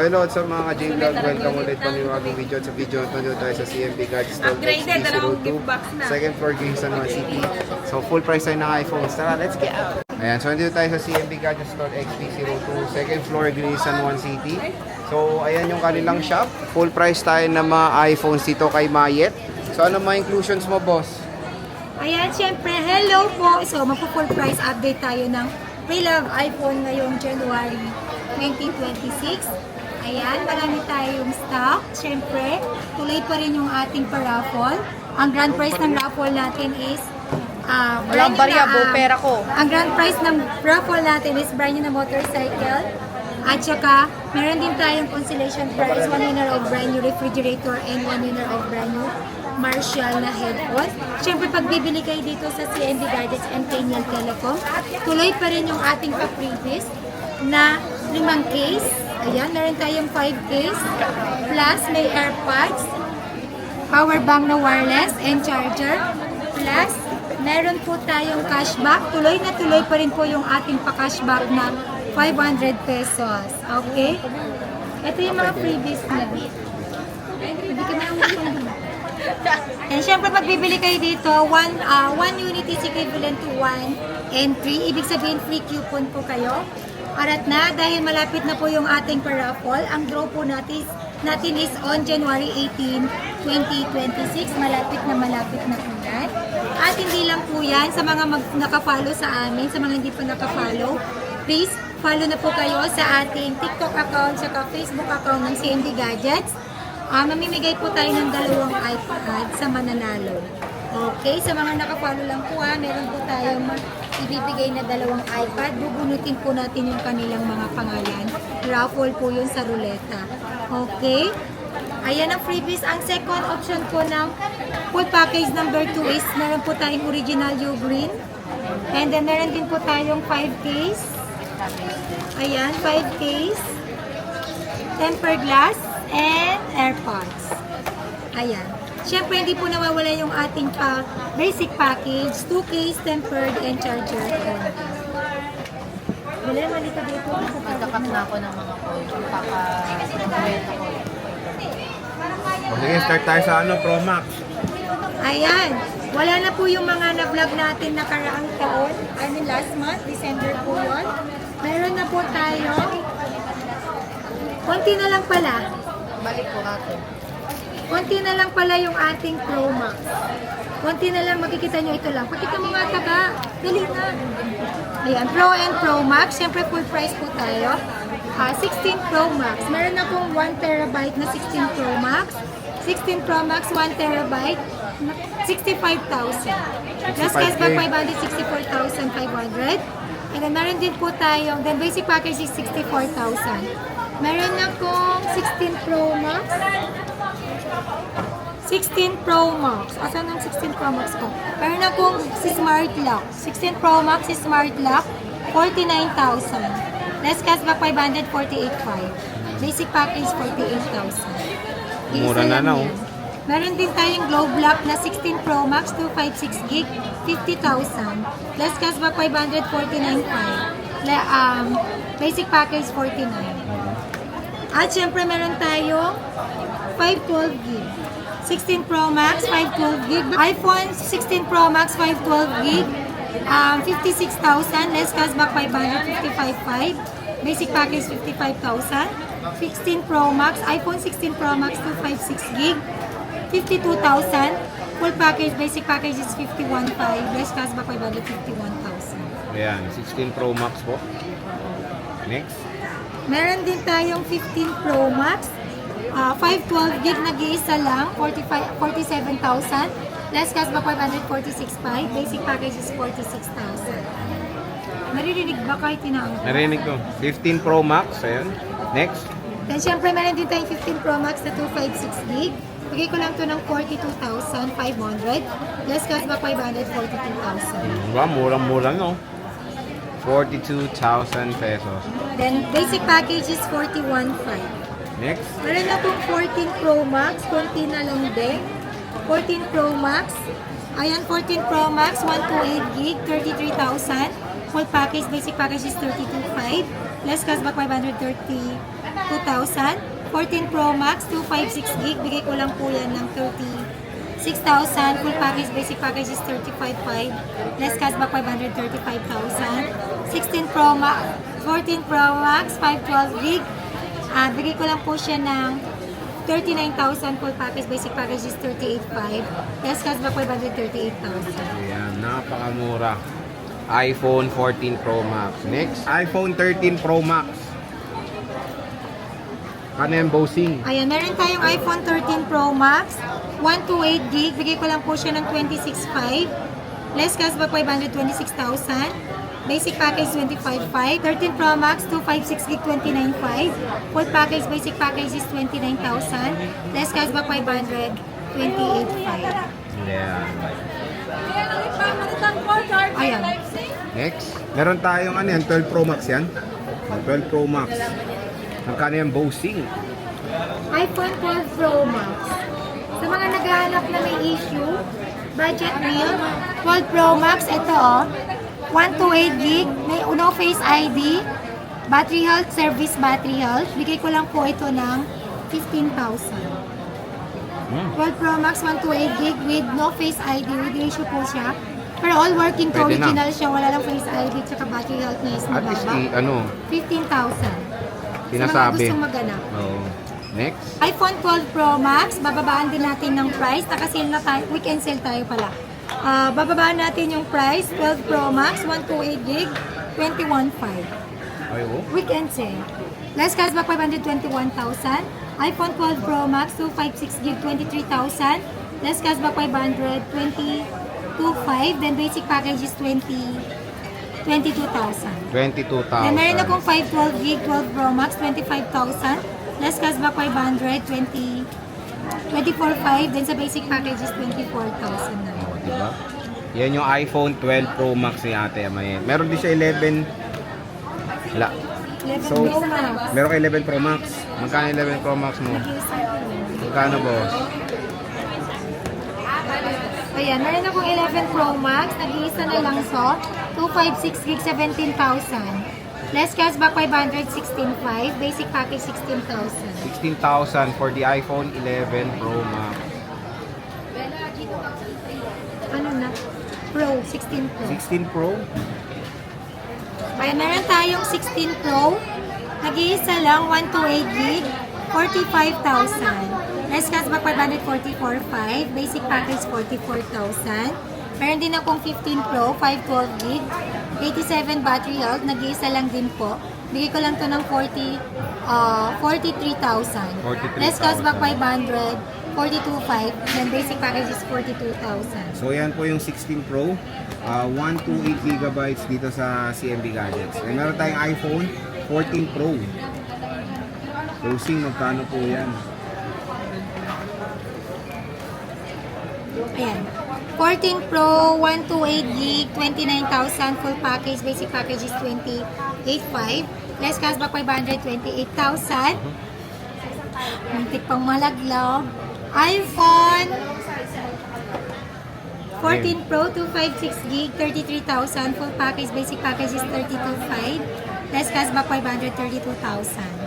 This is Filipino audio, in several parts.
hello sa mga ka-Jane Vlog. Welcome ulit pa ng bagong video. At sa video na nandito tayo sa CMB Gadgets Store XP02. Second floor, Green San Juan City. So full price tayo ng iPhones. Tara, let's get out! Ayan, so nandito tayo sa CMB Gadgets Store XP02. Second floor, Green San Juan City. So ayan yung kanilang shop. Full price tayo ng mga iPhones dito kay Mayet. So ano mga inclusions mo, boss? Ayan, syempre, hello po. So, magpo-full price update tayo ng pre-love iPhone ngayong January 2026. Ayan, marami tayong stock. Syempre, tuloy pa rin yung ating pa-raffle. Ang grand prize ng raffle natin is Walang barya, pera ko. Ang grand prize ng raffle natin is brand new na motorcycle. At saka, meron din tayong consolation prize, 1 winner of brand new refrigerator and 1 winner of brand new Marshall na headphone. Siyempre, pag bibili kayo dito sa CMB Gadgets and Kenyal Telecom, tuloy pa rin yung ating pa-previous na 5 case. Ayan, meron tayong 5 case. Plus, may AirPods, power bank na wireless, and charger. Plus, meron po tayong cashback. Tuloy na tuloy pa rin po yung ating pa-cashback na 500 pesos. Okay? Ito yung mga previous na. Hindi ka na and syempre, pag bibili kayo dito, 1 unit is equivalent to 1 entry. Ibig sabihin, free coupon po kayo. Arat na, dahil malapit na po yung ating paraffle, ang draw po natin is on January 18, 2026. Malapit na po yan. At hindi lang po yan, sa mga nakafollow sa amin, sa mga hindi pa nakafollow, please, follow na po kayo sa ating TikTok account, saka Facebook account ng CMB Gadgets. Mamimigay po tayo ng 2 iPad sa mananalo. Okay, sa mga nakafollow lang po meron po tayong ibibigay na 2 iPad. Bubunutin po natin yung kanilang mga pangalan. Raffle po yun sa ruleta. Okay? Ayan ang freebies. Ang second option po ng full package number 2 is meron po tayong original U-Green. And then meron din po tayong 5 case. Ayan, 5 case. Tempered glass. And AirPods. Ayan. Siyempre, hindi po nawawala yung ating basic package, 2 case, tempered, and charger. Wala naman dito dito. Nagkakat na ako ng mga coins. Papabenta ko. Sige, start tayo sa Pro Max. Ayan. Wala na po yung mga na-vlog natin nakaraang taon. I mean, last month, December po yun. Meron na po tayo. Konti na lang pala. Balik po natin. Konti na lang pala yung ating Pro Max. Konti na lang, makikita nyo ito lang. Pakita mo nga taga. Dali na. Ayan, Pro and Pro Max. Siyempre full price po tayo. 16 Pro Max. Meron akong 1 terabyte na 16 Pro Max. 16 Pro Max, 1 terabyte. 65,000. Plus cashback 564,500. And then meron din po tayong, then basic package is 64,000. Meron akong 16 Pro Max. 16 Pro Max. Asan ang 16 Pro Max ko? Meron akong si Smart Lock. 16 Pro Max si Smart Lock. 49,000. Less cashback 548,500. Basic package 48,000. Mura na na, oh. Meron din tayong Globe Lock na 16 Pro Max 256 gig. 50,000. Less cashback 549,500. Basic package 49. At syempre meron tayo 512 gig. 16 Pro Max, 512 gig. iPhone 16 Pro Max, 512 gig. 56,000. Less cashback 555,500. Basic package 55,000. 16 Pro Max, iPhone 16 Pro Max, 256 gig. 52,000. Full package, basic package is 51,500. Less cashback 551,000. Ayan, 16 Pro Max po. Next. Meron din tayong 15 Pro Max. 512 gig nag-iisa lang, 47,000. Less cashback 546,500. Basic package is 46,000. Maririnig ba kahit tinaang? Narinig ko. 15 Pro Max. Ayan. Next. Then syempre meron din tayong 15 Pro Max na 256 gig. Bigay ko lang to ng 42,500. Less cashback 542,000. Murang-mura no. 42,000 pesos. Then basic package is 41,500. Next. Meron akong 14 Pro Max, konti na lang din. 14 Pro Max. Ayan, 14 Pro Max, 128 gig, 33,000. Full package, basic package is 32,500. Less cashback 530 2,000. 14 Pro Max, 256 gig. Bigay ko lang po yan ng 36,000. Full package, basic package is 35,500. Less cashback, 535,000. 16 Pro Max, 14 Pro Max, 512 gig. Bigay ko lang po siya ng 39,000. Full package, basic package is 38,500. Less cashback, 538,000. Ayan, napakamura. iPhone 14 Pro Max. Next, iPhone 13 Pro Max. Ano yung bossing? Ayan, meron tayong iPhone 13 Pro Max, 128 gig. Bigay ko lang po siya ng 26,500. Less cashback, 526,000. Basic package, 25,500. 13 Pro Max, 256 gig, 29,500. Full package, basic package is 29,000. Less cashback, 528,500. Yeah. Ayan. Next, meron tayong ano yan, 12 Pro Max yan. 12 Pro Max. Magkano yung bossing? iPhone 12 Pro Max. Sa mga naghahanap na may issue, budget meal, 12 Pro Max, ito 128 gig, may no face ID, battery health, service battery health. Bigay ko lang po ito ng 15,000. 12 Pro Max, 128 gig with no face ID, with issue po siya. Pero all working to, Pwede na. original siya, wala lang face ID, tsaka battery health niya is At least, mababa. 15,000. Sa mga sinasabi. gustong maganap. Oo. Next. iPhone 12 Pro Max, bababaan din natin ng price. Naka-sale na tayo, weekend sale tayo pala. Bababaan natin yung price, 12 Pro Max, 128 gig, 21,500. Ay, oh. Weekend sale. Less cashback, 521,000. iPhone 12 Pro Max, 256 gig, 23,000. Less cashback, 522,500. Then basic package is 22,000. 22,000. Then meron akong 512 gig, 12 Pro Max, 25,000. Less cashback, 500, 24,500. Then sa basic package is 24,000 na. Oh, diba? Yan yung iPhone 12 Pro Max ni Ate Amayen. Meron din siya 11. Wala. 11 So, Pro Max. meron ka 11 Pro Max. Magkano 11 Pro Max mo? Magkano, boss? Ayan, meron akong 11 Pro Max. Nag-iisa na lang so. 256 gig, 17,000. Less cashback, 500, 16,500. Basic package, 16,000. 16,000 for the iPhone 11 Pro Max. Ano na? Pro, 16 Pro. 16 Pro? Ayan, meron tayong 16 Pro. Nag-iisa lang, 128 gig, 45,000. Less cashback, 544,500. Basic package, 44,000. Meron din akong 15 Pro, 512 gig, 87 battery health. Nag-iisa lang din po. Bigay ko lang to ng 43,000. 43,000. Less cashback, 500, 42,500. Then basic package is 42,000. So yan po yung 16 Pro, 128 gigabytes dito sa CMB Gadgets. And meron tayong iPhone 14 Pro. Closing, magkano po yan? Ayan. 14 Pro, 128 gig, 29,000. Full package, basic package is 28,500. Less cashback, 528,000. Muntik pang malaglag. iPhone 14 Pro, 256 gig, 33,000. Full package, basic package is 32,500. Less cashback, 532,000.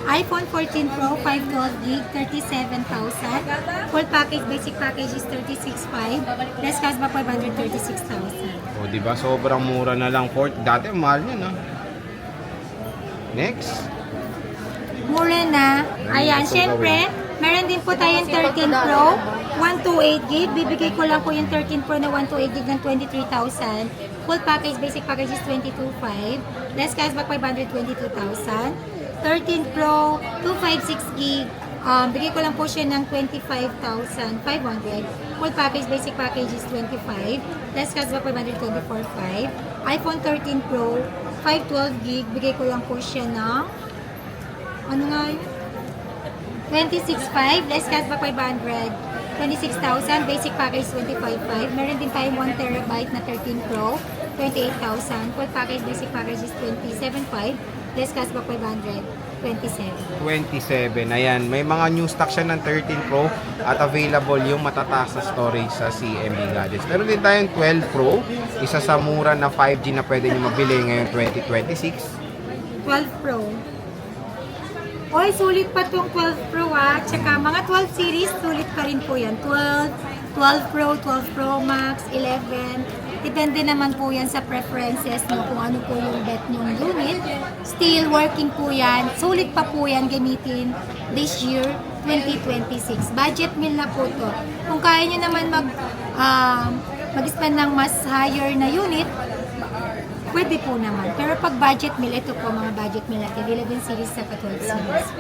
iPhone 14 Pro, 512 gig, 37,000. Full package, basic package is 36,500. Less cashback, 536,000. O diba, sobrang mura na lang. Dati mahal yun, no? Next. Mura na. Ayan, syempre, meron din po tayong 13 Pro, 128 gig. Bibigay ko lang po yung 13 Pro na 128 gig ng 23,000. Full package, basic package is 22,500. Less cashback, 522,000. 13 Pro, 256 gig. Bigay ko lang po siya ng 25,500. Full package, basic package is 25. Less cashback, 524,500. iPhone 13 Pro, 512 gig. Bigay ko lang po siya ng ano nga yun? 26,500. Less cashback, 500. 26,000. Basic package, 25,500. Meron din tayong 1 terabyte na 13 Pro, 28,000. Full package, basic package is 27,500. Less cashback, 500. 27. Ayan, may mga new stock siya ng 13 Pro at available yung matataas na storage sa CMB Gadgets. Meron din tayong 12 Pro, isa sa mura na 5G na pwede nyo mabili ngayon 2026. 12 Pro. Oy, sulit pa tong 12 Pro tsaka mga 12 series, sulit pa rin po yan. 12, 12 Pro, 12 Pro Max, 11. Depende naman po yan sa preferences mo kung ano po yung bet nyong unit. Still working po yan. Sulit pa po yan gamitin this year, 2026. Budget meal na po to. Kung kaya nyo naman mag-spend ng mas higher na unit, pwede po naman. Pero pag budget meal, ito po mga budget meal natin. 11 series sa 12 series.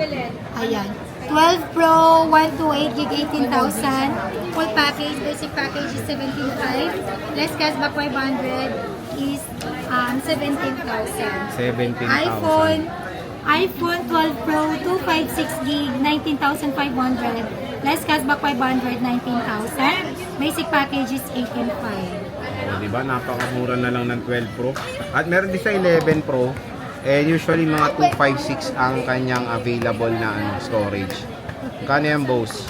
Ayan. 12 Pro, 128 gig, 18,000. Full package, basic package is 17,500. Less cashback 500 is 17,000. 17,000. iPhone 12 Pro, 256 gig, 19,500. Less cashback 500, 19,000. Basic package is 18,500. Diba? Napakamura na lang ng 12 Pro. At meron din sa 11 Pro. And usually mga 256 ang kanyang available na storage. Kano yan, boss?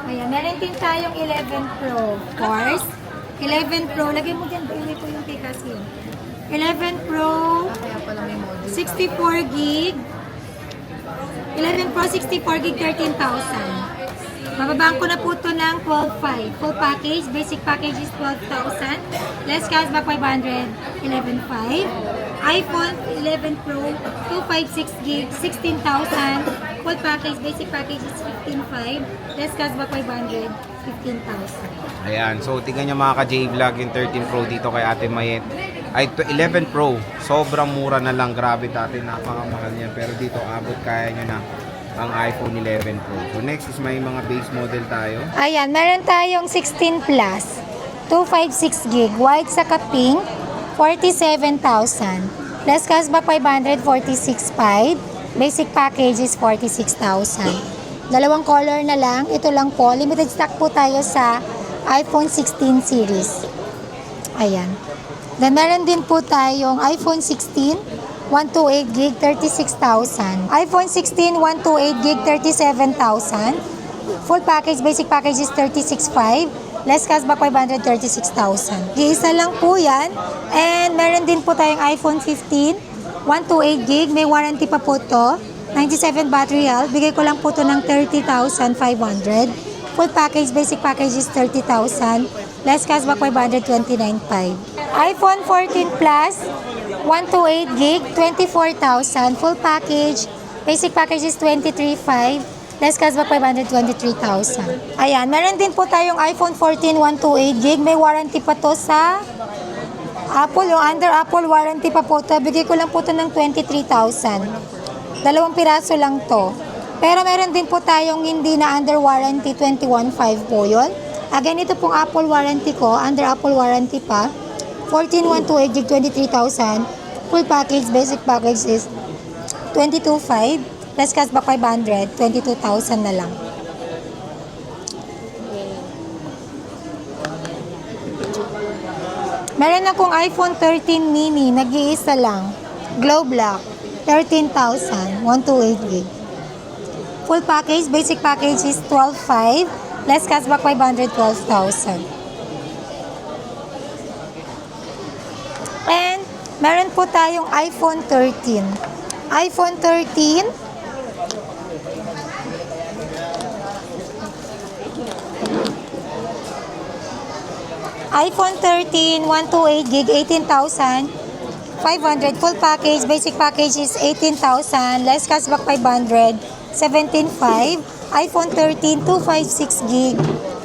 Ayan, meron din tayong 11 Pro. Of course. 11 Pro, lagay mo dyan, iwi ko yung kay kasi. 11 Pro, Kaya pala may module. 64 gig. 11 Pro, 64 gig, 13,000. Mababaan ko na po ito ng 12,500. Full package, basic package is 12,000. Less cashback 500, 11,500. iPhone 11 Pro, 256 gig, 16,000. Full package, basic package is 15,500. Less cashback 500, 15,000. Ayan. So, tingnan nyo mga ka-J-Vlog yung 13 Pro dito kay Ate Mayet. Ay, 11 Pro. Sobrang mura na lang. Grabe dati, napakamahal yan. Pero dito, abot kaya nyo na ang iPhone 11 Pro. So, next is may mga base model tayo. Ayan, meron tayong 16 Plus, 256 gig, white sa pink, 47,000. Less cashback 500, 46,500. Basic package is 46,000. Dalawang color na lang. Ito lang po. Limited stock po tayo sa iPhone 16 series. Ayan. Then, meron din po tayong iPhone 16, 128 gig, 36,000. iPhone 16, 128 gig, 37,000. Full package, basic package is 36,500. Less cashback 500, 36,000. Isa lang po yan. And meron din po tayong iPhone 15, 128 gig. May warranty pa po to. 97 battery health. Bigay ko lang po to ng 30,500. Full package, basic package is 30,000. Less cashback 500, 29,500. iPhone 14 Plus, 128 gig, 24,000. Full package, basic package is 23,500. Less cashback 500, 23,000. Ayan, meron din po tayong iPhone 14, 128 gig. May warranty pa to sa Apple. Yung under Apple warranty pa po to. Bigay ko lang po to ng 23,000. Dalawang piraso lang to. Pero meron din po tayong hindi na under warranty, 21,500 po yun. Again, ito pong Apple warranty ko. Under Apple warranty pa. 14, 128 gig, 23,000. Full package, basic package is 22,500. Plus cashback 500, 22,000 na lang. Meron akong iPhone 13 mini, nag-iisa lang. Glow black, 13,000, 128 gig. Full package, basic package is 12,500. Less cashback 500, 12,000. And meron po tayong iPhone 13. iPhone 13, iPhone 13, 128 gig, 18,500. Full package, basic package is 18,000. Less cashback 500, 17,500. iPhone 13, 256 gig,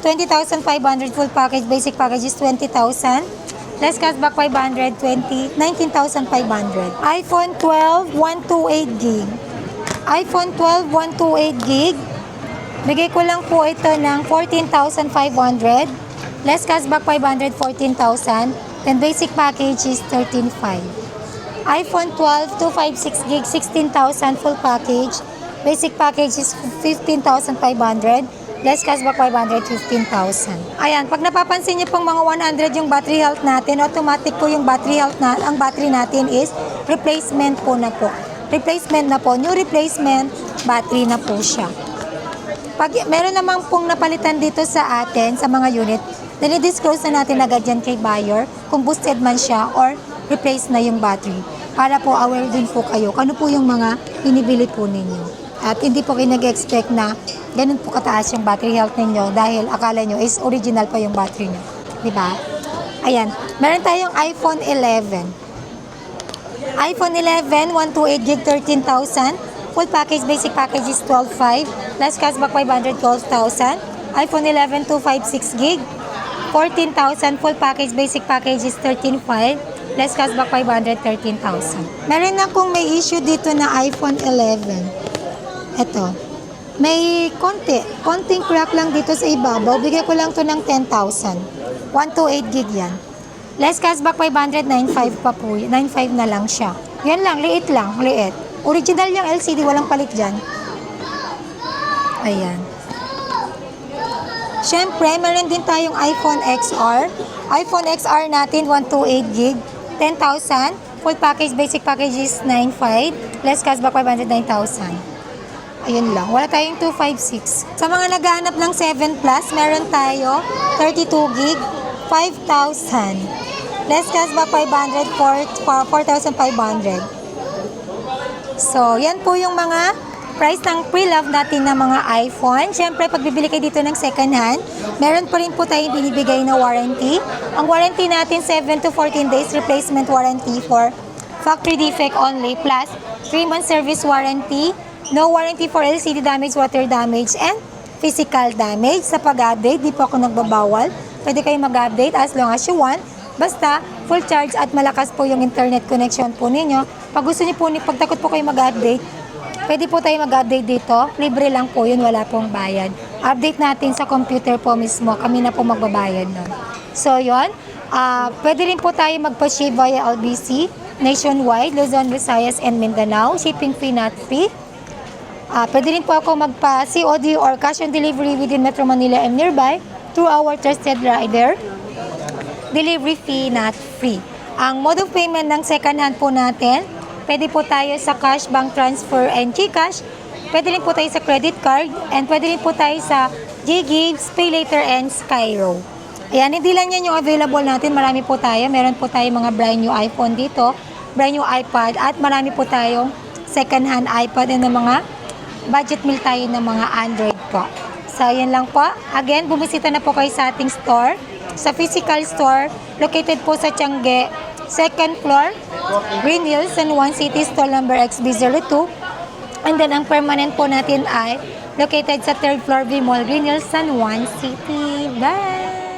20,500. Full package, basic package is 20,000. Less cashback 500, 19,500. iPhone 12, 128 gig. iPhone 12, 128 gig. Bigay ko lang po ito ng 14,500. Less cashback 500, 14,000. Then basic package is 13,500. iPhone 12, 256 gig, 16,000 full package. Basic package is 15,500. Less cashback 500, 15,000. Ayan, pag napapansin niyo pong mga 100 yung battery health natin, automatic po yung battery health na, ang battery natin is replacement po na po. Replacement na po, new replacement battery na po siya. Pag meron namang pong napalitan dito sa atin, sa mga unit, then i-disclose na natin agad yan kay buyer kung boosted man siya or replace na yung battery. Para po aware din po kayo, ano po yung mga inibili po ninyo. At hindi po kayo nag-expect na ganun po kataas yung battery health ninyo dahil akala nyo is original pa yung battery nyo. Diba? Ayan. Meron tayong iPhone 11. iPhone 11, 128GB, 13,000. Full package, basic package is 12,500. Last cashback 500, 12,000. iPhone 11, 256GB, 14,000. Full package, basic package is 13,500. Less cashback 500, 13,000. Meron akong may issue dito na iPhone 11. Ito. May konting crack lang dito sa ibabaw. Bigay ko lang to ng 10,000. 128GB yan. Less cashback 500, 9,500 pa po. 9,500 na lang siya. Yan lang, liit lang, liit. Original yung LCD, walang palit dyan. Ayan. Siyempre, meron din tayong iPhone XR. iPhone XR natin, 128GB, 10,000. Full package, basic package is 9,500. Less cashback 500, 9,000. Ayun lang. Wala tayong 256. Sa mga naghahanap ng 7 Plus, meron tayo 32GB, 5,000. Less cashback 500, 4,500. So, yan po yung mga price ng pre-love natin ng mga iPhone. Siyempre, pag bibili kayo dito ng second hand, meron pa rin po tayong binibigay na warranty. Ang warranty natin, 7 to 14 days replacement warranty for factory defect only, plus 3 month service warranty. No warranty for LCD damage, water damage, and physical damage. Sa pag-update, di po ako nagbabawal. Pwede kayo mag-update as long as you want. Basta, full charge at malakas po yung internet connection po ninyo. Pag gusto niyo po, pag takot po kayo mag-update, pwede po tayo mag-update dito. Libre lang po yun, wala pong bayad. Update natin sa computer po mismo. Kami na po magbabayad nun. So, yun. Pwede rin po tayo magpa-ship via LBC, nationwide, Luzon, Visayas, and Mindanao. Shipping fee not free. Pwede rin po ako magpa-COD or cash on delivery within Metro Manila and nearby through our trusted rider. Delivery fee not free. Ang mode of payment ng second hand po natin, pwede po tayo sa cash, bank transfer, and GCash. Pwede rin po tayo sa credit card, and pwede rin po tayo sa GGives, Pay Later, and Skyro. Ayan, hindi lang yan yung available natin. Marami po tayo. Meron po tayo mga brand new iPhone dito, brand new iPad, at marami po tayong second hand iPad and mga budget meal tayo ng mga Android po. So, yan lang po. Again, bumisita na po kayo sa ating store. Sa physical store, located po sa Tiangge, second floor, Green Hills, San Juan City, store number XB02. And then, ang permanent po natin ay located sa third floor, V Mall, Green Hills, San Juan City. Bye!